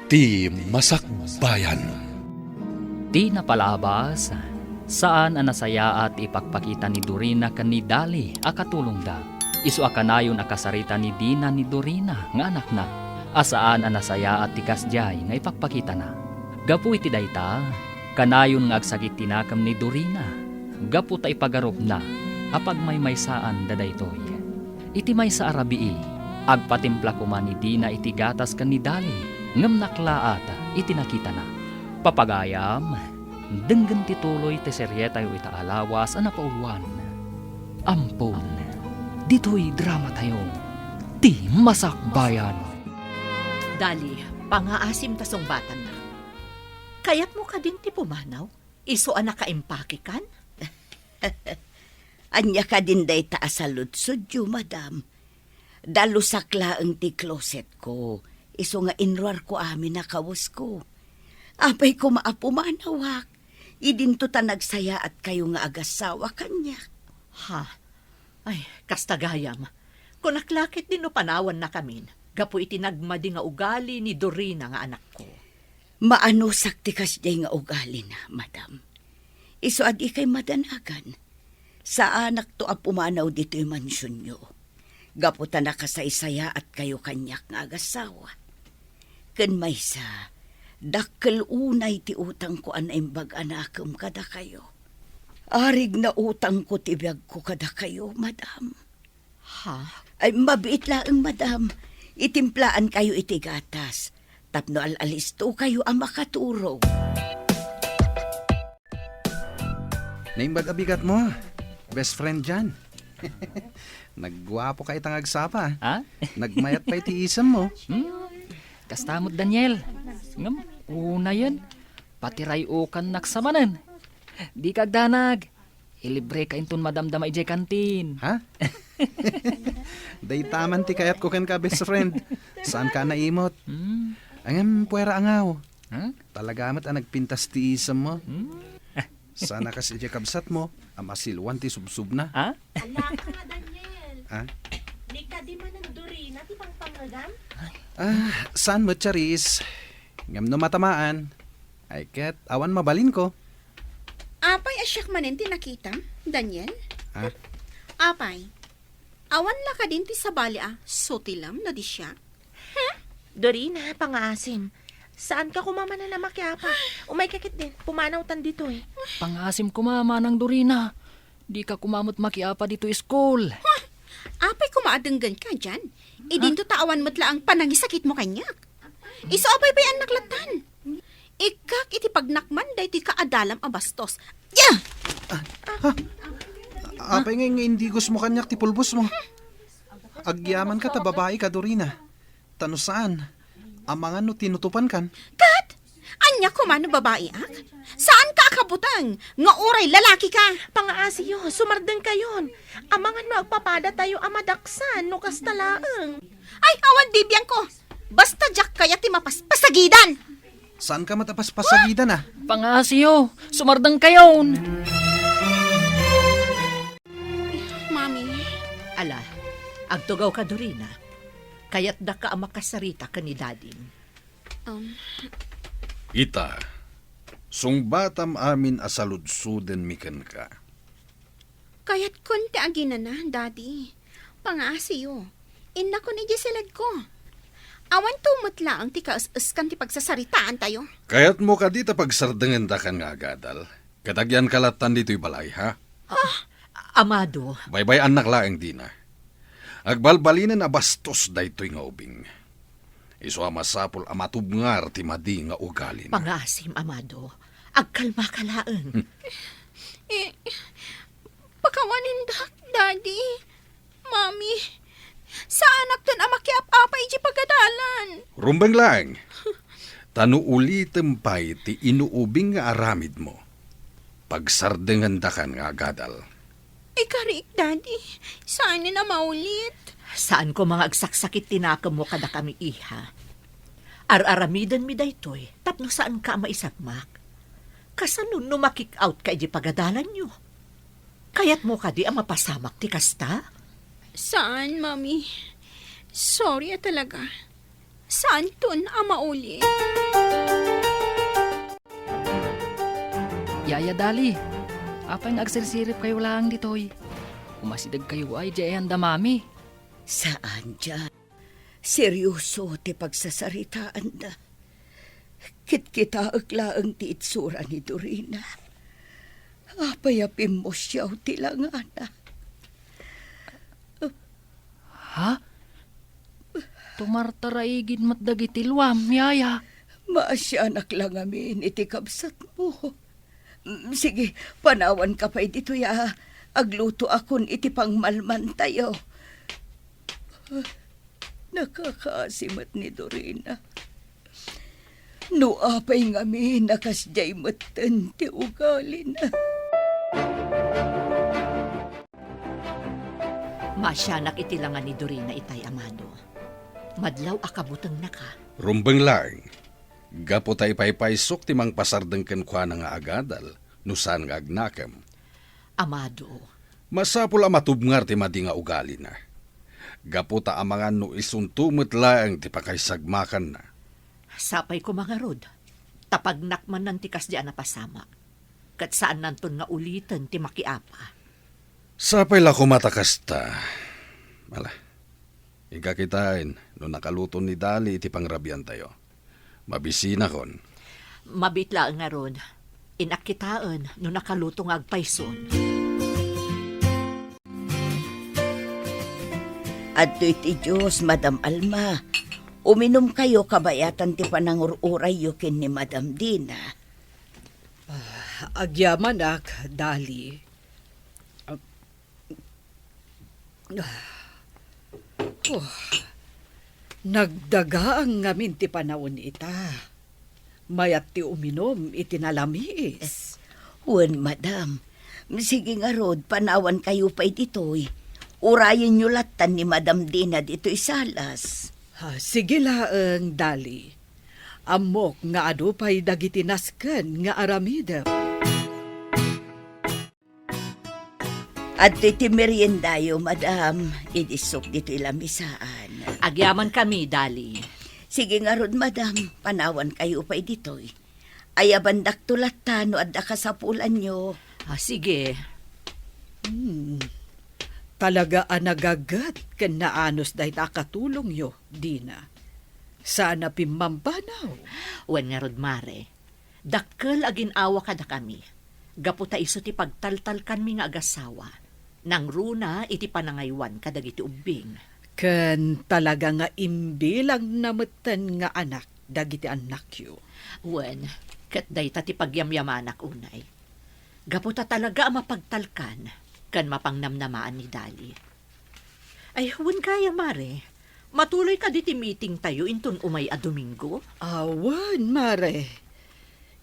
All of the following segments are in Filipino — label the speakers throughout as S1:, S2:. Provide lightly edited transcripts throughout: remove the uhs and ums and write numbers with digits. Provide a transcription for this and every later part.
S1: Ti Masakbayan.
S2: Di napalabas, saan ang nasaya at ipagpakita ni Dorina kan ni Dali akatulong da. Isu akanayon akasarita ni Dina ni Dorina nga anak na. Asaan ang nasaya at tikasjay nga ipagpakita na. Gapu iti dayta, kanayon nga agsagit tinakam ni Dorina. Gapu ta ipagarop na, apag may saan dadaytoy. Iti may sa arabii, agpatimpla kuma ni Dina iti gatas kan ni Dali. Ngam naklaat iti nakita na. Papagayam, denggan tituloy te serye tayo ita alawas ana pauluan. Ampun, dito'y drama tayo. Ti Masakbayan.
S3: Dali, pangaasim tasong batan na. Kayat mo ka din ti pumanaw? Iso anak kaimpaki kan?
S4: Anya ka din day taas sa lutsudyo, madam. Dalusakla ang ti closet ko. Iso nga inruar ko amin na kawas ko. Apay ko maapumanawak. Idinto ta nagsaya at kayo nga agasawa kanya.
S3: Ha? Ay, kastagayam. Kung naklakit din no panawan na kamin, gapu itinagmadi nga ugali ni Dorina nga anak ko.
S4: Maano saktikas day nga ugali na, madam. Iso adi kay madanagan. Sa anak to apumanaw dito'y mansyon nyo. Gaputa na kasaysaya at kayo kanyak nga agasawa. Ken maysa, dakkel unay ti utang ko anaimbag anakam kada kayo. Arig na utang ko tibiyag ko kada kayo, madam.
S3: Ha?
S4: Ay mabiit laang, madam. Itimplaan kayo iti gatas. Tapno alalisto kayo ang makaturo.
S5: Naimbag abigat mo. Best friend dyan. Nagwapo ka itang agsapa.
S2: Ha?
S5: Nagmayat pa iti isam mo.
S2: Kastamot Daniel. Ngam, una yan. Patiray ukan naksamanan. Di kagdanag. Ilibre ka inton madamdama ijay kantin.
S5: Ha? Day taman ti kayat ko kan ka best friend. Saan ka naimot? Angam puwera angaw.
S2: Ha?
S5: Talagamat ang nagpintas ti isam mo. Sana kasi ijay kabsat mo. Amasilwan ti subsub na.
S2: Ha?
S6: Ala ka nga, Daniel.
S5: Ha?
S6: Di ka di man ang Dorina, di bang pangagam?
S5: Saan mo charis? Ngam no matamaan. Ay ket, awan mabalin ko.
S7: Apay asyak manin ti nakita, Daniel?
S5: Ha?
S7: Apay, awan la ka din ti sabali sotilam na di siya.
S6: Dorina, pangaasim. Saan ka kumama na makiapa? Umay kakit din, pumanaw tan dito eh.
S2: Pangasim kumama ng Dorina. Di ka kumamot makiapa dito school.
S7: Apay kumaadenggan ka dyan. Idinto taawan mo't laang panangisakit mo kanyak. Iso apay pa'y anak latan. Ikak iti pagnakman day ti kaadalam abastos. Yeah!
S5: Apay nga hindi gusto mo kanyak ti pulbos mo. Agyaman ka ta babae ka, Dorina. Tano saan? Amangan no tinutupan kan.
S7: Kat! Anya kumano babae ak? Saan ka akabutang? Nga oray lalaki ka.
S6: Pangaasiyo, sumardeng kayon. Amangan mo agpapada tayo amadaksan, no kastalaang.
S7: Ay, awan bibiyang ko. Basta jak kaya ti mapaspasagidan.
S5: Saan ka matapas-pasagidan ah?
S2: Pangasiyo, sumardang kayon.
S7: Mami,
S3: Ala, agtugaw ka Dorina. Kayat da ka ang makasarita ka ni Dadin.
S1: Ita, sungbatam amin asaludsuden miken ka.
S7: kayat konti agina na, Daddy. Pangasiyo. Inna ko ni Giselad ko. Awan tumutla ang tikas-us kan ti pagsasaritaan tayo.
S1: Kayat mo ka dita pagsardengan da kan nga agadal. Katagyan kalatan dito'y balay, ha?
S3: Amado,
S1: Baybay anak laeng dina. Agbalbalinen a bastos daytoy nga ubing. Iso amasapol amatubngar ti madi nga ugalin.
S3: pangasim, Amado. Agkalma ka laeng.
S7: Pakawanin dak, Daddy. Mami, sa anak ton amakiap-apay di pagadalan.
S1: Rumbeng laeng. Tanu ulitem pay ti inuubing nga aramid mo. Pagsardengan da kan nga agadal.
S7: Ikarik, Daddy. Saan na maulit?
S3: Saan ko mga agsaksakit tinakam mo kada kami iha? Ar-aramidan mi daytoy, tapno saan ka maisagmak? Kasanun no makik out ka di pagadalan nyo? Kayat mo ka di ang mapasamak ti kasta?
S7: Saan, Mami? Sorry talaga. Saan ton ang maulit?
S2: Yaya Dali, apay nga agsirsirip kayo lang ditoy. Umasidag kayo ay diyan damami.
S4: Saan dyan? Seryoso ti pagsasaritaan da. Kit-kita aglaang ti itsura ni Dorina. Apayapin mo siyaw ti langana.
S2: Ha? Tumartaraigin mat dagiti luam, yaya.
S4: Maasyanak lang amin iti kabsat mo. Sige, panawan ka pa dito ya. Agluto akon iti pangmalman tayo. Nakakaasimat ni Dorina. No apay ngami nakasjay matan ti ugali na.
S3: Masyanak itilangan ni Dorina itay amado. Madlaw akabutang na ka.
S1: Rumbeng lang. Gapo tay paypaysok ti mang pasardeng kenkwa nga agadal, nusan nga agnakam.
S3: Amado,
S1: Masapul amatubngar ti madi nga ugali na. Gapo ta amangan no isuntumot laang ti pakaysagmakan na.
S3: sapay ko mga rod. Tapagnak man ng tikas diyan na pasama. Kat saan nanton nga ulitan ti makiapa.
S1: Sapay la kumatakas ta. Mala, ikakitain no nakaluto ni Dali iti pangrabian tayo. Mabisina kon.
S3: Mabitla nga rod. Inakitaan no nakaluto nga agpayson.
S4: At iti Diyos, Madam Alma. Uminom kayo kabayatan ti panangururay yukin ni Madam Dina.
S8: Agyaman ak, Dali. Nagdaga ang ngamin ti panahon ita. Mayat ti uminom itinalamis.
S4: Wen, Madam. Sige nga rod, panawan kayo pa'y ditoy. Urayin nyo latan ni Madam Dina dito'y salas.
S8: Sige laeng, Dali. Amok nga ado pa'y dagiti nasken nga aramida.
S4: At iti meriendayo, Madam. Idisok dito'y lamisaan.
S3: Agyaman kami, Dali.
S4: Sige nga rod, Madam. Panawan kayo pa'y ditoy. Ayabandak tulatan no adda kasapulan nyo.
S3: Sige.
S8: Talaga anagagat ken naanos dahi nakatulong yo, Dina. Sana pimampanaw.
S3: Wen nga rod, Mare. Dakkel agin awa kada kami. Gaputa iso ti pagtaltal kanmi nga agasawa. Nang runa iti panangaywan kadagiti ubing.
S8: Ken talaga nga imbilang namutan nga anak dagiti anak yo.
S3: Wen, kat dayta ti pagyamyamanak unay. Gaputa talaga ang mapagtalkan kan mapangnamnamaan ni Dali. Ay, wen kaya, Mare. Matuloy ka diti meeting tayo inton umay a Domingo.
S8: Awan, Mare.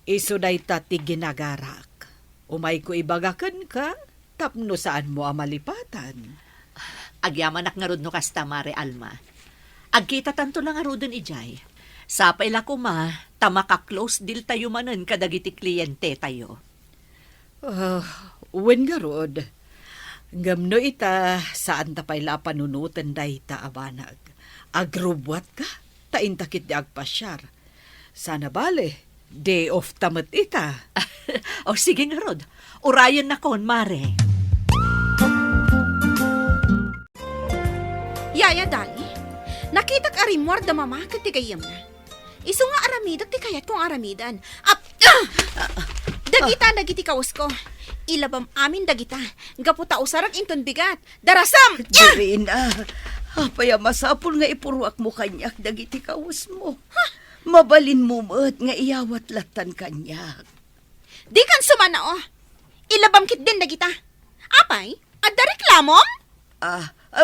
S8: Iso dayta ti ginagarak. Umay ko ibagakan ka, tapno saan mo amalipatan.
S3: Agyamanak nga rod no kasta, Mare Alma. Agkita tanto lang nga rodon ijay. Sapay la ko ma, tamaka-close deal tayo manen kadagiti kliyente tayo.
S8: Wen nga rod. Ngamno ita, saan tapay la panunutan dayta abanag. Agrubwat ka, taintakit di agpasyar. Sana bale, day off tamat ita.
S3: O sige nga rod, urayan na kon, Mare.
S7: Yaya, Dali. Nakitak arimwar da mamakit ti kayam na. Iso nga aramidak ti kayat kong aramidan. Dagita dagiti kawas ko. Ilabam amin dagita. Gaputa usarak inton bigat. Darasam!
S4: Dorina, apaya masapul nga ipuruak mo kanyak dagiti kawas mo. Mabalin mo mo't nga iyawat latan kanyak.
S7: Di kan sumanao. Ilabam kit din dagita. Apay, adda reklamom?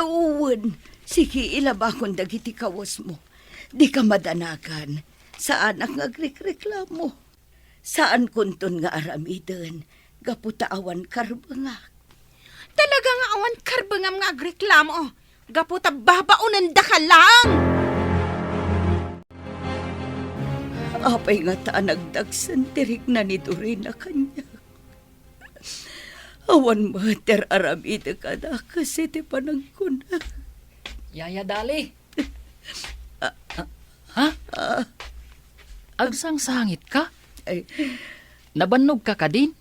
S4: Uwan. Sige, ilabakon dagiti kawas mo. Di ka madanakan. Saan ang agrekreklamo? Saan kunton nga aramidan? Gaputa awan karbangak.
S7: Talaga nga awan karbangam nga agreklamo. Gaputa babaunan da ka lang.
S4: Apay nga taan nagdagsan tirik na ni Dorina kanya. Awan mater aramida ka na kasi ti panagkuna.
S2: Yaya Dali. Ha? Agsang sangit ka?
S4: Ay,
S2: Nabannog ka din?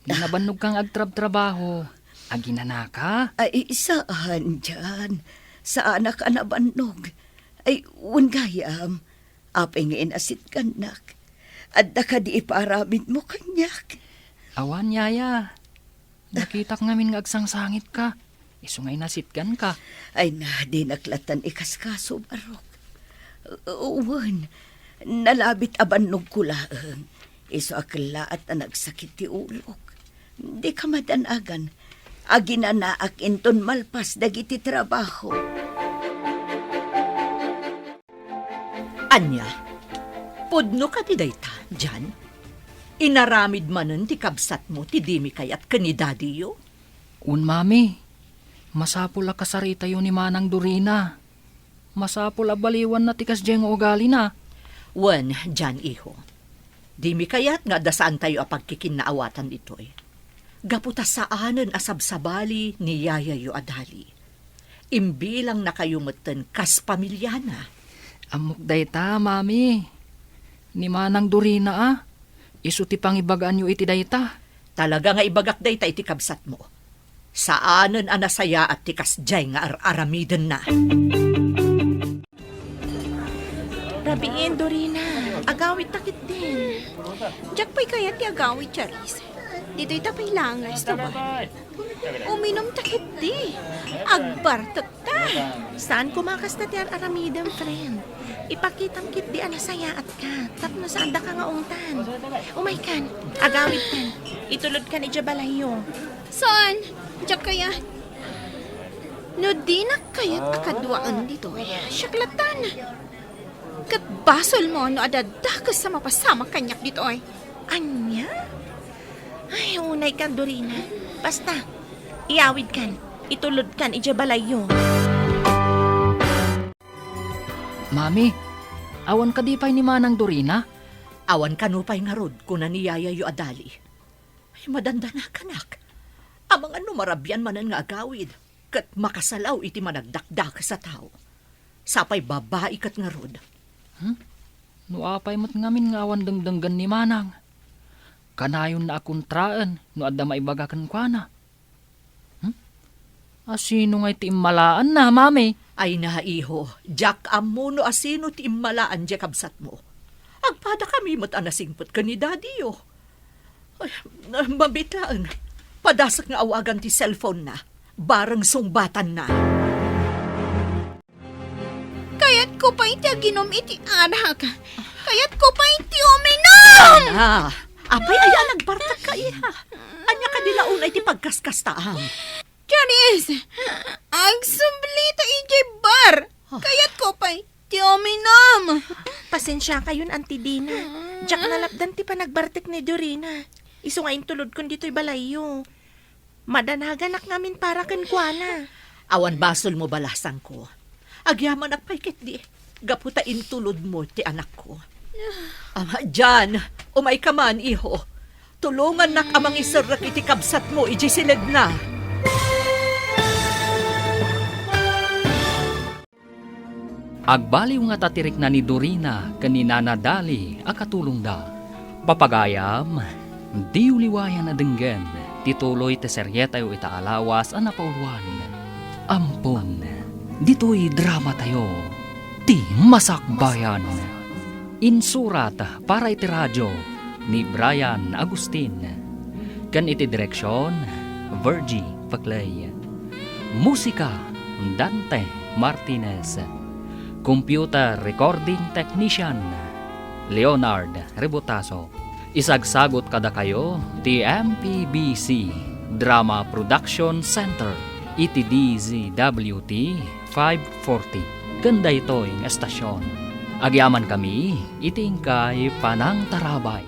S2: Ginabanog kang agtrab-trabaho. Aginana ka?
S4: Ay, saan dyan? Saan ka nabanog? Ay, gayam. Apay ngayon asit kanak. At ka di iparamid mo kanyak.
S2: Awan, yaya. Nakita ka ngamin nga agsangsangit ka. Isungay nasitkan ka.
S4: Ay na, di naklatan ikaskaso, barok. Uwan, nalabit abanog kulaang. Iso akla at nagsakit ti ulok. Di ka madanagan. Aginanaak inton malpas dagiti trabaho.
S3: Anya, pudno ka ti dayta, Jan? Inaramid manen ti kabsat mo ti dimi kayat kanidadiyo?
S2: Mami. Masapul a kasarita yun ni Manang Dorina. Masapul a baliwan na tikas diyang ugali na.
S3: Wan, Jan, iho. Dimi kayat nga dasaan tayo apagkikinaawatan ito'y. Gaputa saanen asabsabali ni Yaya yu adali. Imbilang na kayo meten kas pamilyana.
S2: Amok dayta, mami. Ni Manang Dorina Isu ti pangibagaan yu iti dayta.
S3: Talaga nga ibagak dayta iti kabsat mo. Saanen anasaya at tikas jay nga aramiden na.
S6: Rabiin, Dorina. Agawit takit din.
S7: Diyak pa'y kaya ti agawit, Charis. Dito'y tapay langas, ba? Uminom takit di. Agbartot ta.
S6: Saan kumakas na ti aramidam, friend? Ipakitam kit di anasaya at ka. Tapno saan da ka nga ungtan. Umay kan. Agawit kan. Itulod ka ni Jabalayo.
S7: Saan? Diyak kaya? No di na kaya't akadwaan dito Syaklatan. Kat basol mo no adadakas sa mapasama kanyak dito
S6: Anya? Ay, unay kan, Dorina. Basta, iawid kan. Itulod kan, Ijabalayo.
S2: Mami, awan ka di pa'y ni Manang Dorina?
S3: Awan kanupay nga rod kuna ni Yaya yu adali. Ay, madanda na kanak. Amang ano marabyan manan nga agawid. Kat makasalaw iti managdakdak sa tao. Sapay babae kat nga rod.
S2: No apay mat ngamin nga awan dengdenggan ni Manang. Kanayon na akuntraan no adda maibagakan kwa na. Asino nga iti immalaan na, mami?
S3: Ay na, iho. Jack amuno asino ti immalaan dya kabsat mo. Agpada kami mat anasingpot ka ni daddy yo. Ay, mabitaan. Padasak nga awagan ti cellphone na. Barang sungbatan na.
S7: Kaya't ko pa iti aginom iti anak. Kaya't ko pa iti uminom.
S3: Apay aya nagbartak ka iha. Anya ka nila unay ti pagkaskastaang.
S7: Charis, agsumblita iti bar. Kaya't ko pa iti uminom.
S6: Pasensya kayon, Auntie Dina. Diyak nalapdan ti panagbartik ni Dorina. Isu nga tulod kun dito'y balayo. Madanaganak namin para kan kuana.
S3: Awan basol mo balasang ko. Agyaman ak paikit di. Gaputa intulod mo ti anak ko. Diyan, umay ka man, iho. Tulungan nak amang isarak iti kabsat mo, iji silid na.
S2: Agbaliw nga tatirik na ni Dorina kanina na dali akatulong da. Papagayam, di uliwayan na denggan, tituloy te seryeta yu itaalawas ang napauluan. Ampon, dito'y drama tayo, ti masakbayan. Insurat para iti radyo ni Brian Agustin. Kan iti direksyon, Virgie Paclay. Musika, Dante Martinez. Computer Recording Technician, Leonard Rebotaso. Isagsagot kada kayo, ti MPBC Drama Production Center, iti DZWT 540. Ganda ito'y estasyon. Agyaman kami, iting kay Panang Tarabay.